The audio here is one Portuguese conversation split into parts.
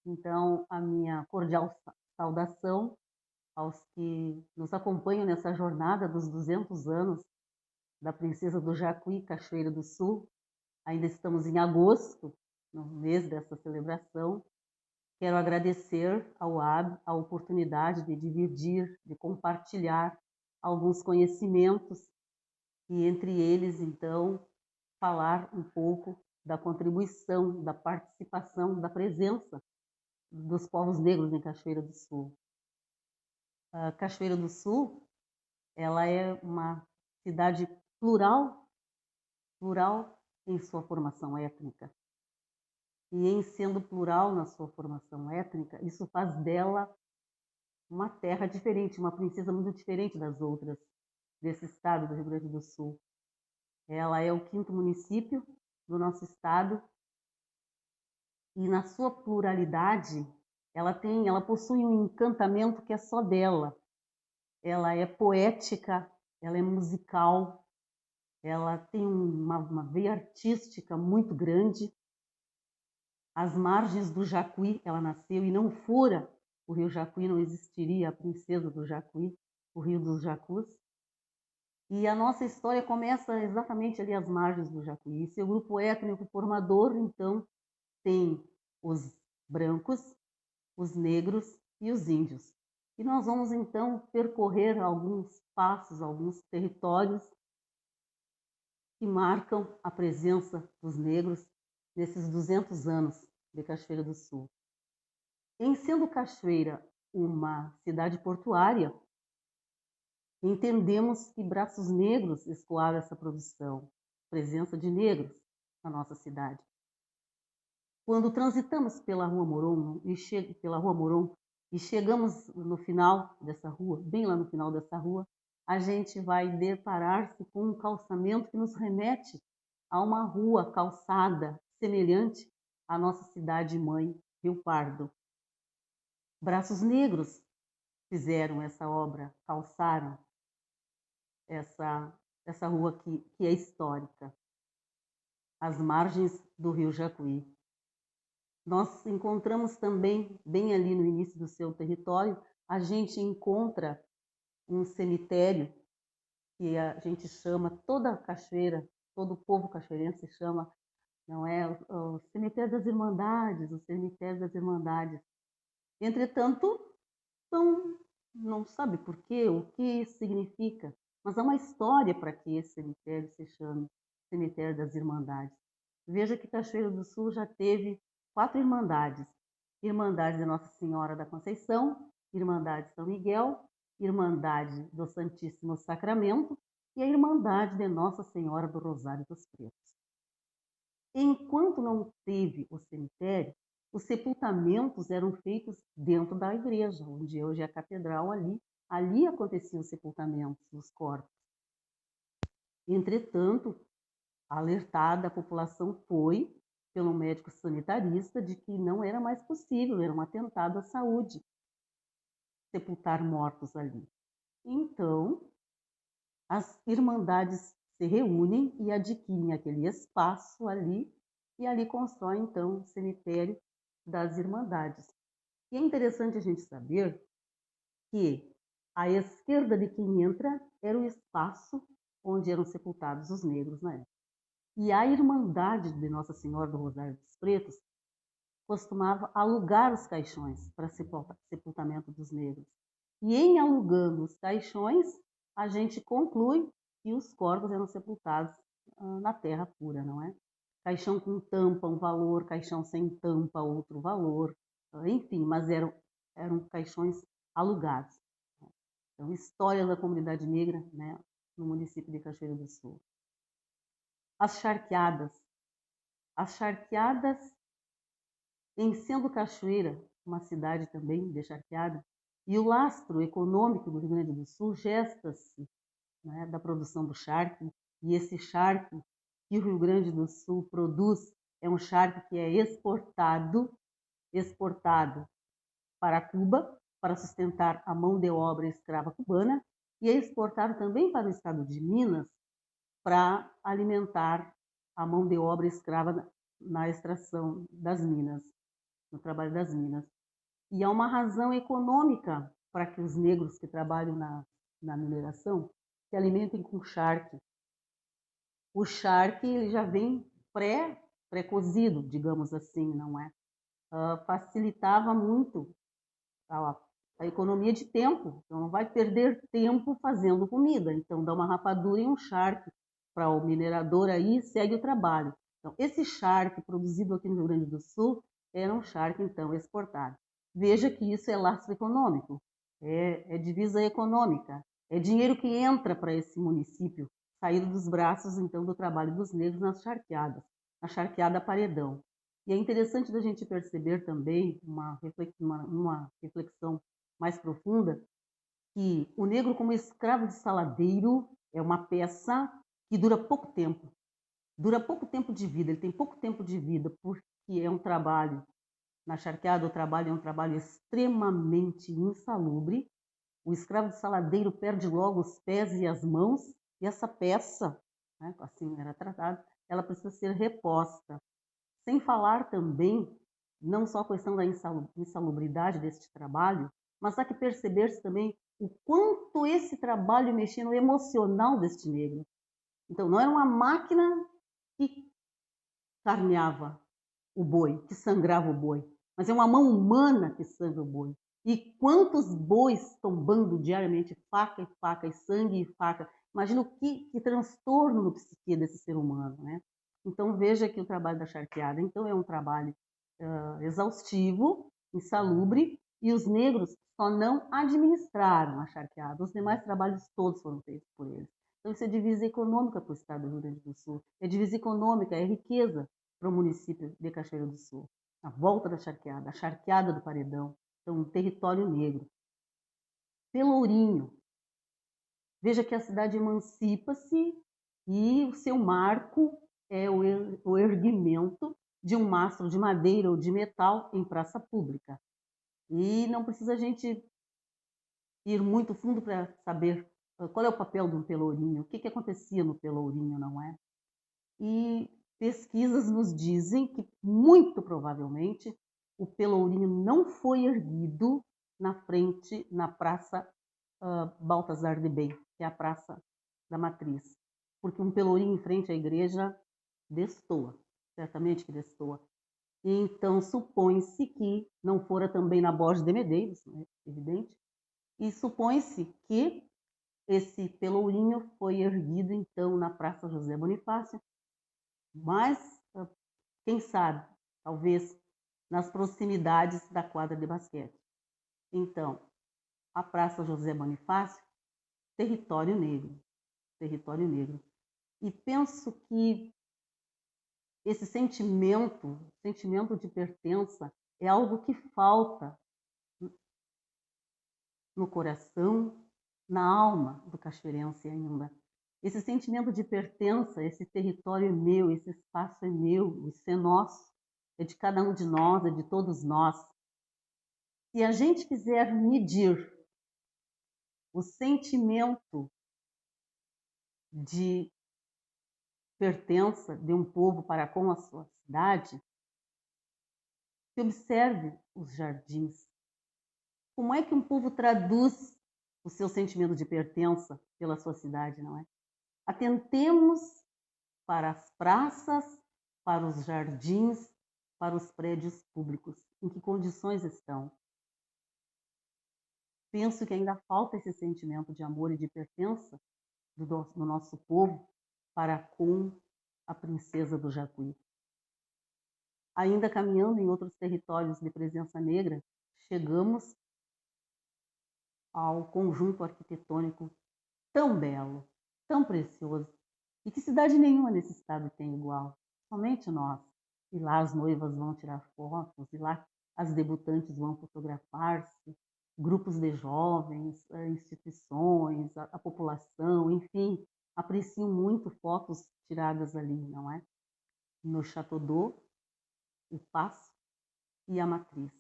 Então, a minha cordial saudação aos que nos acompanham nessa jornada dos 200 anos da Princesa do Jacuí, Cachoeira do Sul. Ainda estamos em agosto, no mês dessa celebração. Quero agradecer ao AB a oportunidade de dividir, de compartilhar alguns conhecimentos e, entre eles, então, falar um pouco da contribuição, da participação, da presença dos povos negros em Cachoeira do Sul. A Cachoeira do Sul, ela é uma cidade plural em sua formação étnica. E em sendo plural na sua formação étnica, isso faz dela uma terra diferente, uma princesa muito diferente das outras desse estado do Rio Grande do Sul. Ela é o 5º município do nosso estado e na sua pluralidade ela possui um encantamento que é só dela. Ela é poética, ela é musical, ela tem uma veia artística muito grande. Às margens do Jacuí ela nasceu, e não fora o rio Jacuí, não existiria a Princesa do Jacuí, o Rio dos Jacus. E a nossa história começa exatamente ali às margens do Jacuí. E seu grupo étnico formador, então, tem os brancos, os negros e os índios. E nós vamos, então, percorrer alguns passos, alguns territórios que marcam a presença dos negros nesses 200 anos de Cachoeira do Sul. Em sendo Cachoeira uma cidade portuária, entendemos que Braços Negros escoava essa produção, presença de negros na nossa cidade. Quando transitamos pela Rua Moron e chegamos no final dessa rua, bem lá no final dessa rua, a gente vai deparar-se com um calçamento que nos remete a uma rua calçada semelhante à nossa cidade-mãe, Rio Pardo. Braços Negros fizeram essa obra, calçaram essa rua que é histórica, às margens do rio Jacuí. Nós encontramos também, bem ali no início do seu território, a gente encontra um cemitério que a gente chama, toda a cachoeira, todo o povo cachoeirense chama, não é, o cemitério das Irmandades, o cemitério das Irmandades. Entretanto, não sabe por quê, o que isso significa, mas há uma história para que esse cemitério se chame Cemitério das Irmandades. Veja que Cachoeira do Sul já teve 4 irmandades. Irmandade de Nossa Senhora da Conceição, Irmandade São Miguel, Irmandade do Santíssimo Sacramento e a Irmandade de Nossa Senhora do Rosário dos Pretos. Enquanto não teve o cemitério, os sepultamentos eram feitos dentro da igreja, onde hoje é a catedral ali. Ali aconteciam os sepultamentos dos corpos. Entretanto, alertada, a população foi pelo médico sanitarista de que não era mais possível, era um atentado à saúde, sepultar mortos ali. Então, as irmandades se reúnem e adquirem aquele espaço ali, e ali constroem, então, o cemitério das Irmandades. E é interessante a gente saber que à esquerda de quem entra era o espaço onde eram sepultados os negros na época. E a Irmandade de Nossa Senhora do Rosário dos Pretos costumava alugar os caixões para sepultamento dos negros. E em alugando os caixões, a gente conclui que os corpos eram sepultados na terra pura, não é? Caixão com tampa, um valor, caixão sem tampa, outro valor, enfim, mas eram caixões alugados. Então, história da comunidade negra, né, no município de Cachoeira do Sul. As charqueadas. As charqueadas, em sendo Cachoeira uma cidade também de charqueada, e o lastro econômico do Rio Grande do Sul gesta-se, né, da produção do charque, e esse charque que o Rio Grande do Sul produz é um charque que é exportado para Cuba, para sustentar a mão de obra escrava cubana, e é exportado também para o estado de Minas, para alimentar a mão de obra escrava na extração das minas. no trabalho das minas. E há uma razão econômica para que os negros que trabalham na mineração se alimentem com charque. O charque ele já vem pré-cozido, digamos assim, não é? Facilitava muito a economia de tempo, então não vai perder tempo fazendo comida, então dá uma rapadura e um charque para o minerador aí segue o trabalho. Então esse charque produzido aqui no Rio Grande do Sul era um charque então exportado. Veja que isso é laço econômico, é divisa econômica, é dinheiro que entra para esse município, saído dos braços então do trabalho dos negros nas charqueadas, na charqueada Paredão. E é interessante da gente perceber também uma reflexão mais profunda, que o negro como escravo de saladeiro é uma peça que dura pouco tempo de vida, ele tem pouco tempo de vida, porque é um trabalho, na charqueada o trabalho é um trabalho extremamente insalubre, o escravo de saladeiro perde logo os pés e as mãos, e essa peça, né, assim era tratada, ela precisa ser reposta. Sem falar também, não só a questão da insalubridade deste trabalho, mas há que perceber-se também o quanto esse trabalho mexia no emocional deste negro. Então, não era uma máquina que carneava o boi, que sangrava o boi, mas é uma mão humana que sangra o boi. E quantos bois tombando diariamente, faca, e sangue e faca. Imagina que transtorno no psique desse ser humano, né? Então veja que o trabalho da charqueada, então é um trabalho exaustivo, insalubre, e os negros só não administraram a charqueada. Os demais trabalhos todos foram feitos por eles. Então isso é divisa econômica para o estado do Rio Grande do Sul, é divisa econômica, é riqueza para o município de Cachoeira do Sul. A volta da charqueada, a charqueada do Paredão, então um território negro. Pelourinho, veja que a cidade emancipa-se e o seu marco é o erguimento de um mastro de madeira ou de metal em praça pública. E não precisa a gente ir muito fundo para saber qual é o papel de um pelourinho, o que acontecia no pelourinho, não é? E pesquisas nos dizem que, muito provavelmente, o pelourinho não foi erguido na frente, na Praça Baltazar de Bem, que é a Praça da Matriz, porque um pelourinho em frente à igreja destoa, certamente que destoa. Então, supõe-se que não fora também na Borges de Medeiros, né, evidente, e supõe-se que esse pelourinho foi erguido, então, na Praça José Bonifácio, mas, quem sabe, talvez nas proximidades da quadra de basquete. Então, a Praça José Bonifácio, território negro, território negro. E penso que esse sentimento de pertença, é algo que falta no coração, na alma do cachoeirense ainda. Esse sentimento de pertença, esse território é meu, esse espaço é meu, isso é nosso, é de cada um de nós, é de todos nós. Se a gente quiser medir o sentimento de pertença de um povo para com a sua cidade, se observe os jardins. Como é que um povo traduz o seu sentimento de pertença pela sua cidade, não é? Atentemos para as praças, para os jardins, para os prédios públicos. Em que condições estão? Penso que ainda falta esse sentimento de amor e de pertença do nosso povo para com a princesa do Jacuí. Ainda caminhando em outros territórios de presença negra, chegamos ao conjunto arquitetônico tão belo, tão precioso, e que cidade nenhuma nesse estado tem igual, somente nós. E lá as noivas vão tirar fotos, e lá as debutantes vão fotografar-se, grupos de jovens, instituições, a população, enfim, apreciam muito fotos tiradas ali, não é? No Chateau d'Eau, o Paço e a Matriz.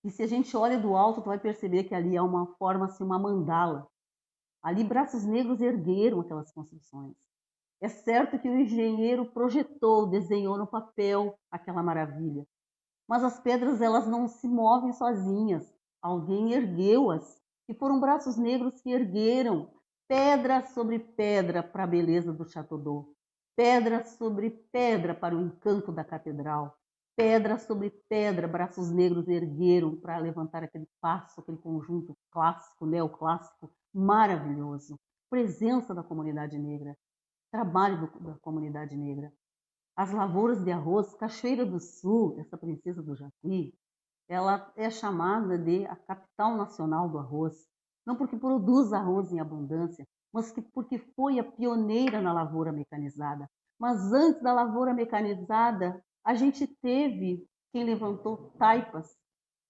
E se a gente olha do alto, tu vai perceber que ali é uma forma-se uma mandala. Ali braços negros ergueram aquelas construções. É certo que o engenheiro projetou, desenhou no papel aquela maravilha, Mas as pedras, elas não se movem sozinhas. Alguém ergueu-as, e foram braços negros que ergueram pedra sobre pedra para a beleza do Chateau, pedra sobre pedra para o encanto da catedral, pedra sobre pedra, braços negros ergueram para levantar aquele paço, aquele conjunto clássico, neoclássico, maravilhoso. Presença da comunidade negra, trabalho da comunidade negra. As lavouras de arroz, Cachoeira do Sul, essa princesa do Jacuí, ela é chamada de a capital nacional do arroz, não porque produz arroz em abundância, mas porque foi a pioneira na lavoura mecanizada. Mas antes da lavoura mecanizada, a gente teve quem levantou taipas,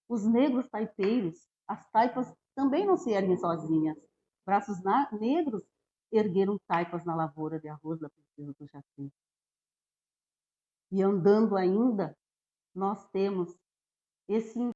os negros taipeiros. As taipas também não se erguem sozinhas. Braços negros ergueram taipas na lavoura de arroz da princesa do Jacuí. E andando ainda, nós temos esse